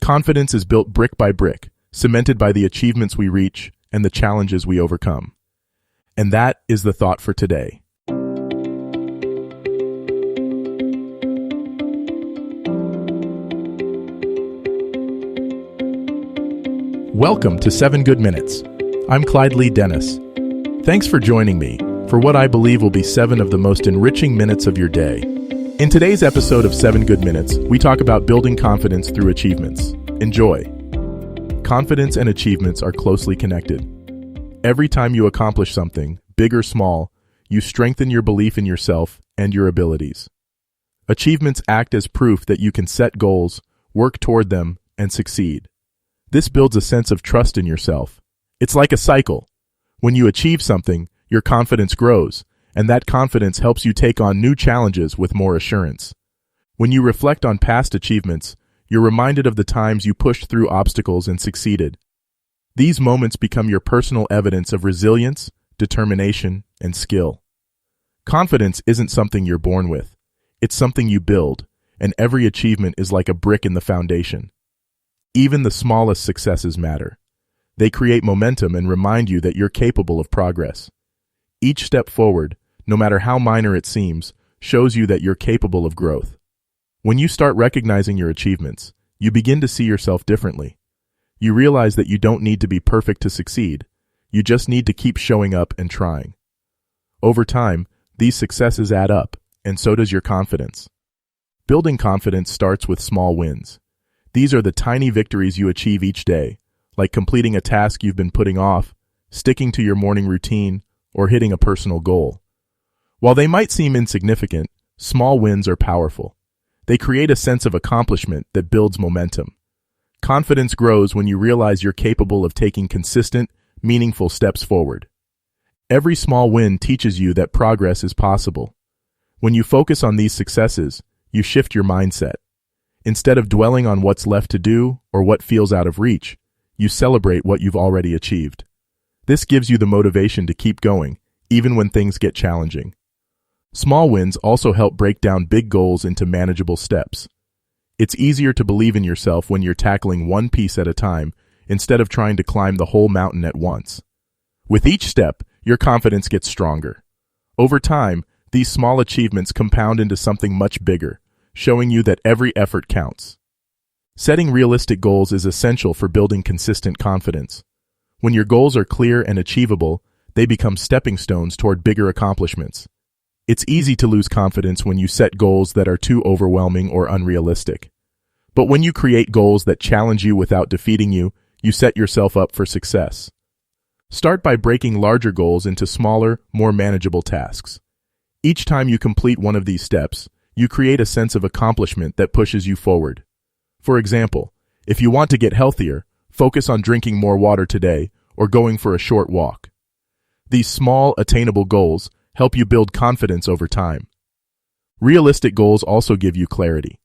Confidence is built brick by brick, cemented by the achievements we reach and the challenges we overcome. And that is the thought for today. Welcome to 7 Good Minutes. I'm Clyde Lee Dennis. Thanks for joining me for what I believe will be 7 of the most enriching minutes of your day. In today's episode of 7 Good Minutes, we talk about building confidence through achievements. Enjoy. Confidence and achievements are closely connected. Every time you accomplish something, big or small, you strengthen your belief in yourself and your abilities. Achievements act as proof that you can set goals, work toward them, and succeed. This builds a sense of trust in yourself. It's like a cycle. When you achieve something, your confidence grows, and that confidence helps you take on new challenges with more assurance. When you reflect on past achievements, you're reminded of the times you pushed through obstacles and succeeded. These moments become your personal evidence of resilience, determination, and skill. Confidence isn't something you're born with. It's something you build, and every achievement is like a brick in the foundation. Even the smallest successes matter. They create momentum and remind you that you're capable of progress. Each step forward, no matter how minor it seems, shows you that you're capable of growth. When you start recognizing your achievements, you begin to see yourself differently. You realize that you don't need to be perfect to succeed. You just need to keep showing up and trying. Over time, these successes add up, and so does your confidence. Building confidence starts with small wins. These are the tiny victories you achieve each day, like completing a task you've been putting off, sticking to your morning routine, or hitting a personal goal. While they might seem insignificant, small wins are powerful. They create a sense of accomplishment that builds momentum. Confidence grows when you realize you're capable of taking consistent, meaningful steps forward. Every small win teaches you that progress is possible. When you focus on these successes, you shift your mindset. Instead of dwelling on what's left to do or what feels out of reach, you celebrate what you've already achieved. This gives you the motivation to keep going, even when things get challenging. Small wins also help break down big goals into manageable steps. It's easier to believe in yourself when you're tackling one piece at a time instead of trying to climb the whole mountain at once. With each step, your confidence gets stronger. Over time, these small achievements compound into something much bigger, showing you that every effort counts. Setting realistic goals is essential for building consistent confidence. When your goals are clear and achievable, they become stepping stones toward bigger accomplishments. It's easy to lose confidence when you set goals that are too overwhelming or unrealistic. But when you create goals that challenge you without defeating you, you set yourself up for success. Start by breaking larger goals into smaller, more manageable tasks. Each time you complete one of these steps, you create a sense of accomplishment that pushes you forward. For example, if you want to get healthier, focus on drinking more water today or going for a short walk. These small, attainable goals help you build confidence over time. Realistic goals also give you clarity.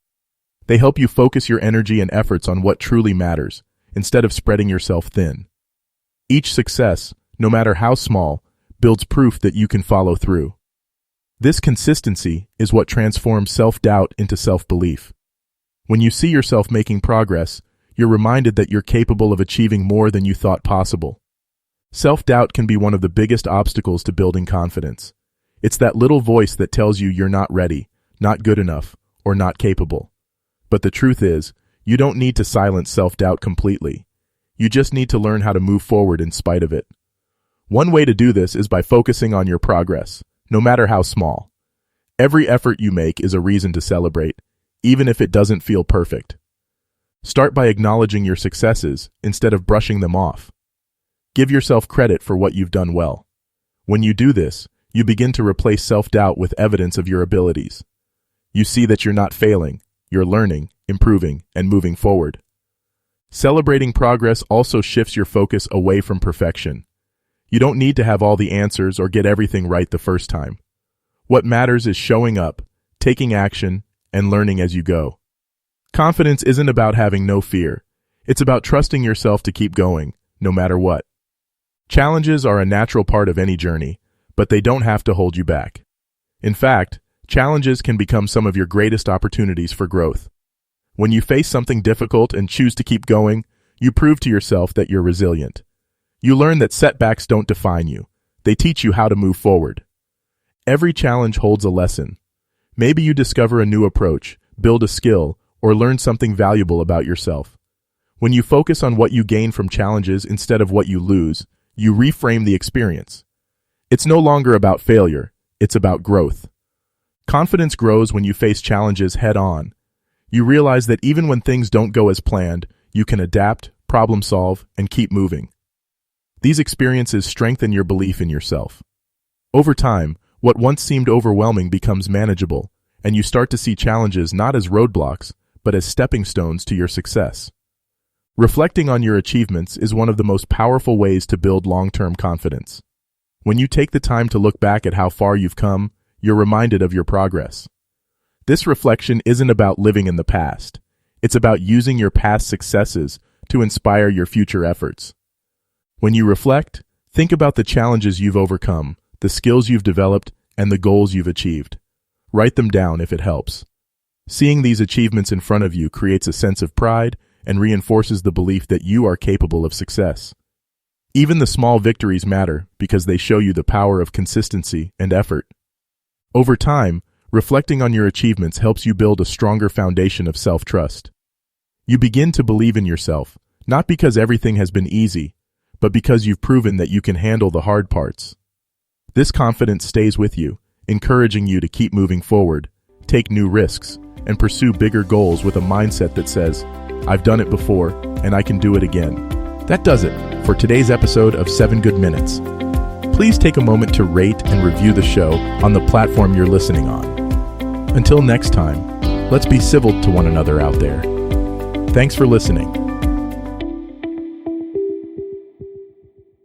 They help you focus your energy and efforts on what truly matters, instead of spreading yourself thin. Each success, no matter how small, builds proof that you can follow through. This consistency is what transforms self-doubt into self-belief. When you see yourself making progress, you're reminded that you're capable of achieving more than you thought possible. Self-doubt can be one of the biggest obstacles to building confidence. It's that little voice that tells you you're not ready, not good enough, or not capable. But the truth is, you don't need to silence self-doubt completely. You just need to learn how to move forward in spite of it. One way to do this is by focusing on your progress, no matter how small. Every effort you make is a reason to celebrate, even if it doesn't feel perfect. Start by acknowledging your successes instead of brushing them off. Give yourself credit for what you've done well. When you do this, you begin to replace self-doubt with evidence of your abilities. You see that you're not failing, you're learning, improving, and moving forward. Celebrating progress also shifts your focus away from perfection. You don't need to have all the answers or get everything right the first time. What matters is showing up, taking action, and learning as you go. Confidence isn't about having no fear. It's about trusting yourself to keep going, no matter what. Challenges are a natural part of any journey, but they don't have to hold you back. In fact, challenges can become some of your greatest opportunities for growth. When you face something difficult and choose to keep going, you prove to yourself that you're resilient. You learn that setbacks don't define you. They teach you how to move forward. Every challenge holds a lesson. Maybe you discover a new approach, build a skill, or learn something valuable about yourself. When you focus on what you gain from challenges instead of what you lose, you reframe the experience. It's no longer about failure, it's about growth. Confidence grows when you face challenges head-on. You realize that even when things don't go as planned, you can adapt, problem solve, and keep moving. These experiences strengthen your belief in yourself. Over time, what once seemed overwhelming becomes manageable, and you start to see challenges not as roadblocks, but as stepping stones to your success. Reflecting on your achievements is one of the most powerful ways to build long-term confidence. When you take the time to look back at how far you've come, you're reminded of your progress. This reflection isn't about living in the past. It's about using your past successes to inspire your future efforts. When you reflect, think about the challenges you've overcome, the skills you've developed, and the goals you've achieved. Write them down if it helps. Seeing these achievements in front of you creates a sense of pride and reinforces the belief that you are capable of success. Even the small victories matter because they show you the power of consistency and effort. Over time, reflecting on your achievements helps you build a stronger foundation of self-trust. You begin to believe in yourself, not because everything has been easy, but because you've proven that you can handle the hard parts. This confidence stays with you, encouraging you to keep moving forward, take new risks, and pursue bigger goals with a mindset that says, "I've done it before, and I can do it again." That does it for today's episode of 7 Good Minutes. Please take a moment to rate and review the show on the platform you're listening on. Until next time, let's be civil to one another out there. Thanks for listening.